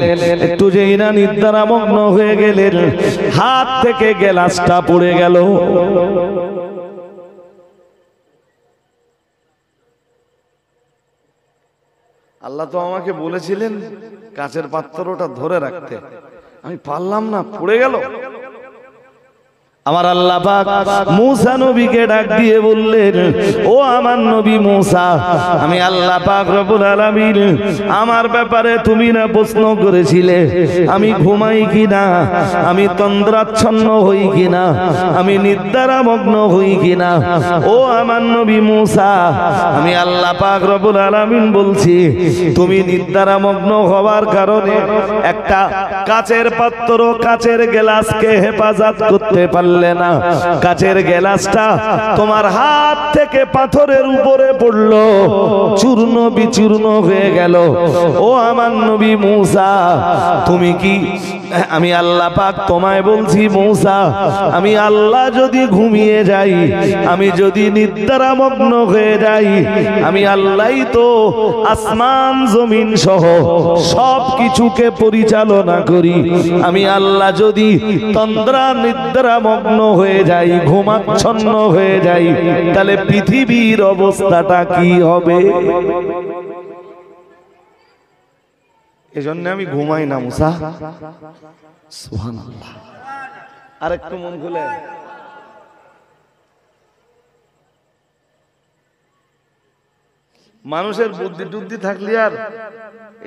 একটু যেই না নিদ্রামগ্ন হয়ে গেলেন, হাত থেকে গ্লাসটা পড়ে গেল। আল্লাহ তো আমাকে বলেছিলেন কাচের পাত্রটা ধরে রাখতে, আমি পারলাম না, পড়ে গেল। আমার আল্লাহ পাক মুসা নবীকে ডাক দিয়ে বললেন, ও আমার নবী মুসা, আমি আল্লাহ পাক রব্বুল আলামিন আমার ব্যাপারে তুমি না প্রশ্ন করেছিলে আমি ঘুমাই কিনা, আমি তন্দ্রাচ্ছন্ন হই কিনা, আমি নিদ্রামগ্ন হই কিনা। ও আমার নবী মুসা, আমি আল্লাহ পাক রব্বুল আলামিন বলছি, তুমি নিদ্রামগ্ন হওয়ার কারণে একটা কাচের পাত্র, কাচের গ্লাসকে হেফাজত করতে পারলে না। কাচের গ্লাসটা তোমার হাত থেকে পাথরের উপরে পড়লো, চূর্ণ বিচূর্ণ হয়ে গেল। ও আমার নবী মুসা, তুমি কি, আমি আল্লাহ পাক তোমায় বলছি মুসা, আমি আল্লাহ যদি ঘুমিয়ে যাই, আমি যদি নিদ্রামগ্ন হয়ে যাই, আমি আল্লাহই তো আসমান জমিন সহ সব কিছুকে পরিচালনা করি। আমি আল্লাহ যদি তন্দ্রা নিদ্রামগ্ন হয়ে যাই, ঘুমাচ্ছন্ন হয়ে যাই, তাহলে পৃথিবীর অবস্থাটা কি হবে? এজন্য আমি ঘুমাই না মুসা। সুবহানাল্লাহ। আর একটু মন খুলে, মানুষের বুদ্ধি টুদ্ধি থাকলে আর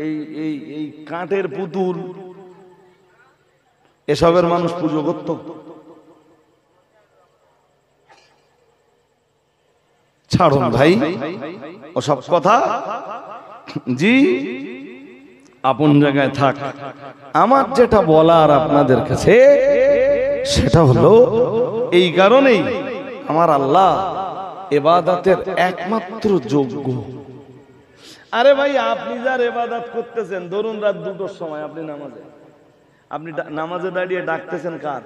এই এই এই কাঠের পুতুল এসবের মানুষ পুজো করত? ছাড়ুন ভাই ওসব কথা, জি আপন জায়গায় থাক। আমার যেটা বলার আপনাদের কাছে সেটা হলো, এই কারণেই আমার আল্লাহ ইবাদতের একমাত্র যোগ্য। আরে ভাই, আপনি যার ইবাদত করতেছেন, ধরুন রাত 2টোর সময় আপনি নামাজে দাঁড়িয়ে ডাকতেছেন কার?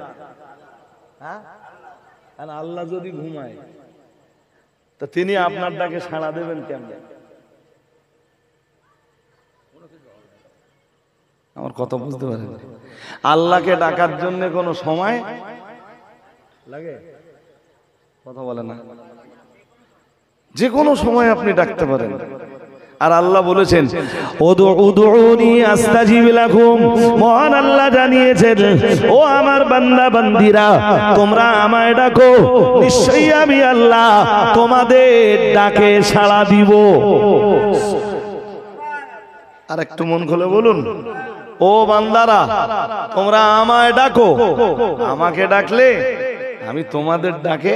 হ্যাঁ, আর আল্লাহ যদি ঘুমায় তা তিনি আপনার ডাকে সাড়া দেবেন কেমনে? আমার কথা বুঝতে পারেন? আল্লাহকে ডাকার জন্য কোনো সময় লাগে? কথা বলে না, যে কোনো সময় আপনি ডাকতে পারেন। আর আল্লাহ বলেছেন, উদউনি আস্তাজিব লাকুম। মহান আল্লাহ জানিয়েছেন, ও আমার বান্দা বান্দীরা, তোমরা আমায় ডাকো, নিশ্চয়ই আমি আল্লাহ তোমাদের ডাকে সাড়া দিব। আর একটু মন খুলে বলুন, ও বান্দারা, তোমরা আমায় ডাকো, আমাকে ডাকলে আমি তোমাদের ডাকে।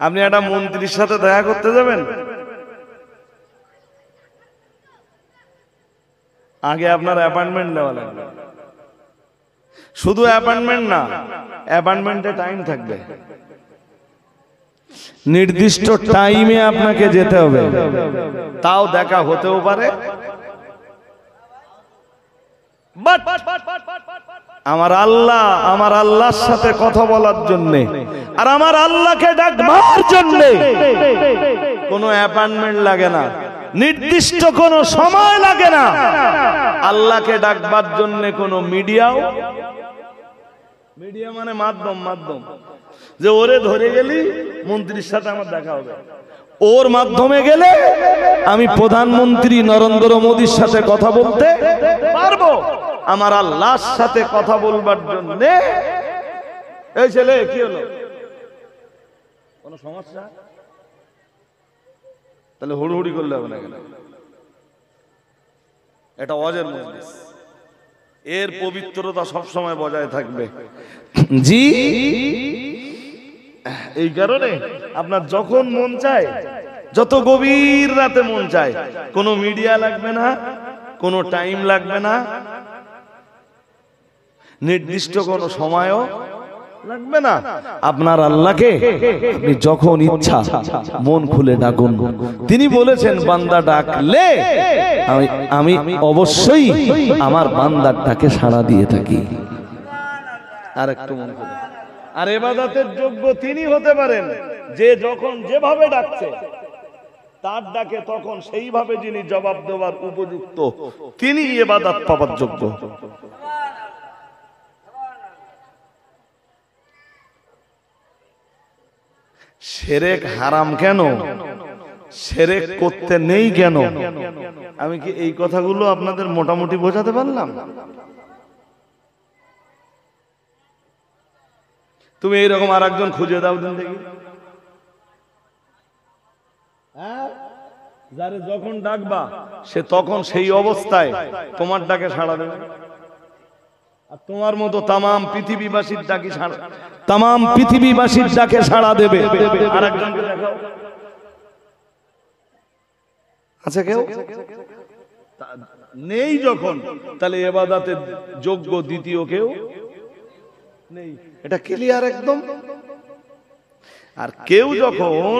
আপনি একটা মন্ত্রীর সাথে দেখা করতে যাবেন, আগে আপনার অ্যাপয়েন্টমেন্ট নেওয়া লাগবে। শুধু অ্যাপয়েন্টমেন্ট না, অ্যাপয়েন্টমেন্টে টাইম থাকবে, নির্দিষ্ট টাইমে আপনাকে যেতে হবে, তাও দেখা হতেও পারে। বাট আমার আল্লাহর সাথে কথা বলার জন্য আর আমার আল্লাহকে ডাকবার জন্য কোনো অ্যাপয়েন্টমেন্ট লাগে না, নির্দিষ্ট কোনো সময় লাগে না। আল্লাহকে ডাকবার জন্য কোনো মিডিয়া মানে মাধ্যম, যে ওরে ধরে গেলি মন্ত্রীর সাথে আমার দেখা হবে, ওর মাধ্যমে গেলে আমি প্রধানমন্ত্রী নরেন্দ্র মোদীর সাথে কথা বলতে পারবো। আমার আল্লাহর সাথে কথা বলবার জন্য, এই ছেলে কি হলো, কোন সমস্যা? তাহলে হুড়হুড়ি করলে হবে না কেন? এটা ওয়াজের মজলিস, এর পবিত্রতা সব সময় বজায় থাকবে। জি, এই কারণে আপনার যখন মন চায়, যত গভীর রাতে মন চায়, কোনো মিডিয়া লাগবে না, কোনো টাইম লাগবে না, নির্দিষ্ট কোনো সময়ও লাগবে না। আপনার আল্লাহকে আপনি যখন ইচ্ছা মন খুলে ডাকুন। তিনি বলেছেন, বান্দা ডাকলে আমি অবশ্যই আমার বান্দার ডাকে সাড়া দিয়ে থাকি। আর একটু মন খুলে, আর ইবাদতের যোগ্য তিনি হতে পারেন যে যখন যেভাবে ডাকছে তার ডাকে তখন সেইভাবে যিনি জবাব দেওয়ার উপযুক্ত তিনি ইবাদত পাওয়ার যোগ্য। শিরক হারাম কেন, শিরক করতে নেই কেন, আমি কি এই কথাগুলো আপনাদের মোটামুটি বোঝাতে পারলাম? তুমি এইরকম আর একজন খুঁজে দাও দিন দেখি, যারে যখন ডাকবা সে তখন সেই অবস্থায় তোমার ডাকে সাড়া দেবে। আর তোমার মতো তামাম পৃথিবীবাসীর ডাকে সাড়া, তামাম পৃথিবীবাসীর ডাকে সাড়া দেবে। আর একজনকে দেখাও, আছে কেউ? নেই যখন, তাহলে ইবাদতের যোগ্য দ্বিতীয় কেউ নেই, এটা ক্লিয়ার একদম। আর কেউ যখন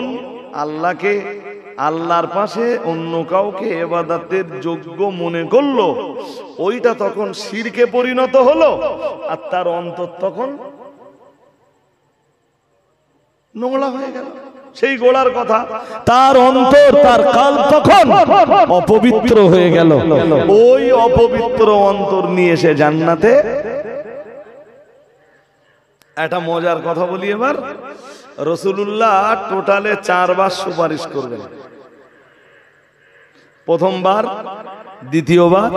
আল্লাহকে, আল্লাহর পাশে অন্য কাউকে ইবাদতের যোগ্য মনে করলো, ওইটা তখন শিরকে পরিণত হলো, আর তার অন্তর তখন নোংরা হয়ে গেল। সেই গোড়ার কথা, তার অন্তর, তার কাল তখন অপবিত্র হয়ে গেল। ওই অপবিত্র অন্তর নিয়ে সে জান্নাতে। একটা মজার কথা বলি এবার, রাসূলুল্লাহ টোটালে 4 বার সুপারিশ করবেন। প্রথমবার, দ্বিতীয়বার,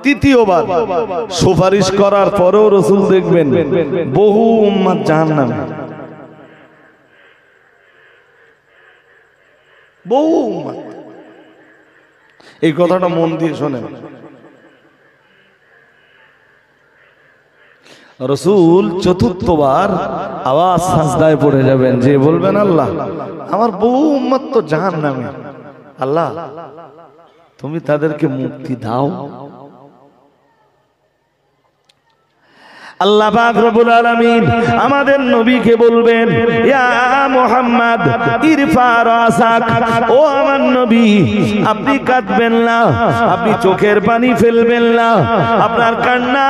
তৃতীয়বার সুপারিশ করার পরেও রাসূল দেখবেন বহু উম্মত জাহান্নামে, বহু উম্মত। এই কথাটা মন দিয়ে শোনেন। রাসূল চতুর্থবার আওয়াজ সাজদায় পড়ে যাবেন, যে বলবেন আল্লাহ আমার বহু উম্মত তো জাহান্নামে, আল্লাহ তুমি তাদেরকে মুক্তি দাও। আল্লাহ পাক রব্বুল আলামিন আমাদের নবীকে বলবেন, ইয়া মুহাম্মদ ইরফা রাসাক, ও আমার নবী আপনি কাঁদবেন না, আপনি চোখের পানি ফেলবেন না, আপনার কান্না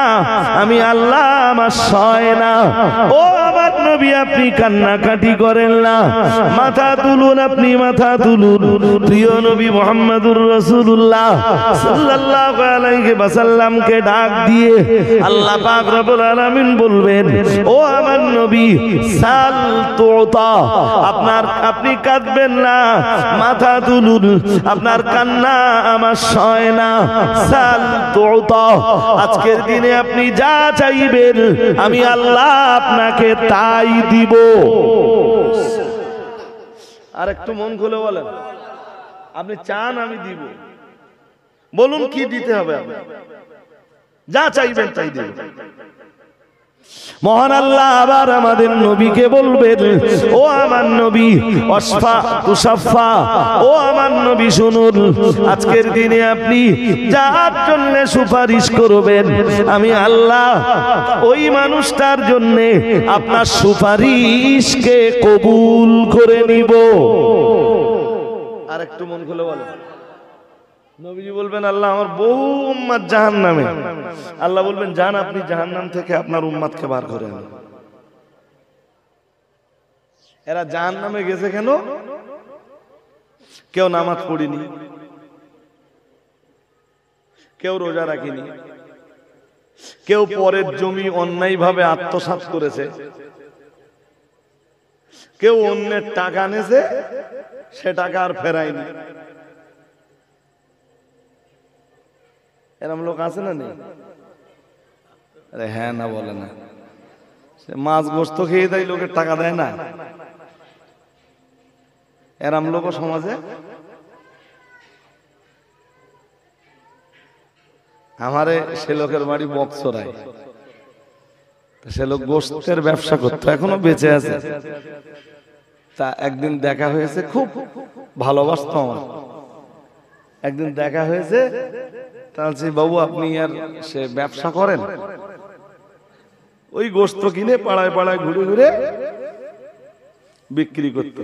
আমি আল্লাহ আমার সয় না। ও আমার নবী আপনি কান্নাকাটি করেন না, মাথা তুলুন, আপনি মাথা তুলুন। প্রিয় নবী মুহাম্মদুর রাসূলুল্লাহ সাল্লাল্লাহু আলাইহি ওয়াসাল্লামকে ডাক দিয়ে আল্লাহ পাক রব্বুল আলামিন বলবেন, ও আমার নবী সাল তুতা, আপনি কাঁদবেন না, মাথা তুলুন, আপনার কান্না আমার সয় না। সাল তুতা, আজকের দিনে আপনি যা চাইবেন আমি আল্লাহ আপনাকে তাই দিব। আর একটু মন খুলে বলেন, আপনি চান আমি দিব, বলুন কি দিতে হবে, যা চাইবেন তাই দিব। মহান আল্লাহ আবার আমাদের নবীকে বলবেন, ও আমার নবী ওয়াসফা তুসাফা, ও আমার নবী শুনুন, আজকের দিনে আপনি যার জন্য সুপারিশ করবেন আমি আল্লাহ ওই মানুষটার জন্য আপনার সুপারিশকে কবুল করে নিব। আর একটু মন খুলে বলেন। নবীজি বলবেন, আল্লাহ আমার বহু উম্মত জাহান্নামে, আল্লাহ বলবেন যান আপনি জাহান্নাম থেকে আপনার উম্মতকে বার করে আনেন। এরা জাহান্নামে গেছে কেন? কেউ নামাজ পড়েনি, কেউ রোজা রাখেনি, কেউ পরের জমি অন্যায়ভাবে আত্মসাৎ করেছে, কেউ অন্যের টাকা নেছে, সে টাকা আর ফেরায়নি। এরম লোক আছে না নেই? আরে হ্যাঁ না বলে না, সে মাছ গোস্ত খেয়ে দেয়, লোকের টাকা দেয় না। এরম লোক সমাজে আমারে, সে লোকের বাড়ি বক্সরায়, সে লোক গোস্তের ব্যবসা করতো, এখনো বেঁচে আছে। তা একদিন দেখা হয়েছে, খুব ভালোবাসতো আমার, একদিন দেখা হয়েছে, তাহলে বাবু আপনি আর সে ব্যবসা করেন? ওই গোস্ত কিনে পাড়ায় পাড়ায় ঘুরে ঘুরে বিক্রি করতো।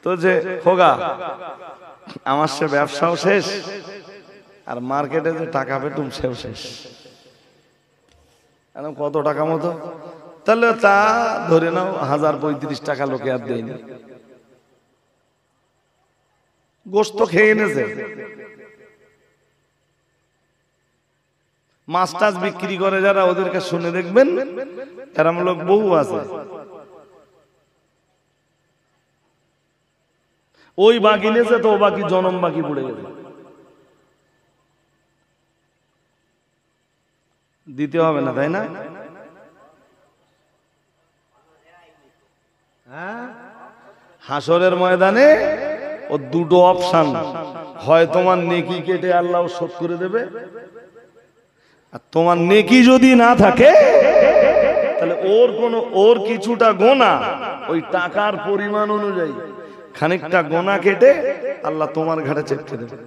তো যে হোগা আমার সে ব্যবসাও শেষ, আর মার্কেটে যে টাকা পেতুম সেও শেষ। কত টাকা মতো? তাহলে তা ধরে নাও 1035 টাকা লোকে আর দেয়নি, গোশত খেয়ে এনেছে। মাছ টাছ বিক্রি করে যারা, ওদেরকে শুনে দেখবেন এরম লোক বহু আছে। ওই বাকি নেছে তো বাকি জনম বাকি পড়ে গেছে, দিতে হবে না, তাই না? হাসরের ময়দানে ও দুটো অপশন, হয় তোমার নেকি কেটে আল্লাহ শোধ করে দেবে, আর তোমার নেকি যদি না থাকে তাহলে ওর কিছুটা গোনা ওই টাকার পরিমাণ অনুযায়ী খানিকটা গোনা কেটে আল্লাহ তোমার ঘাড়ে চেপে দেবে।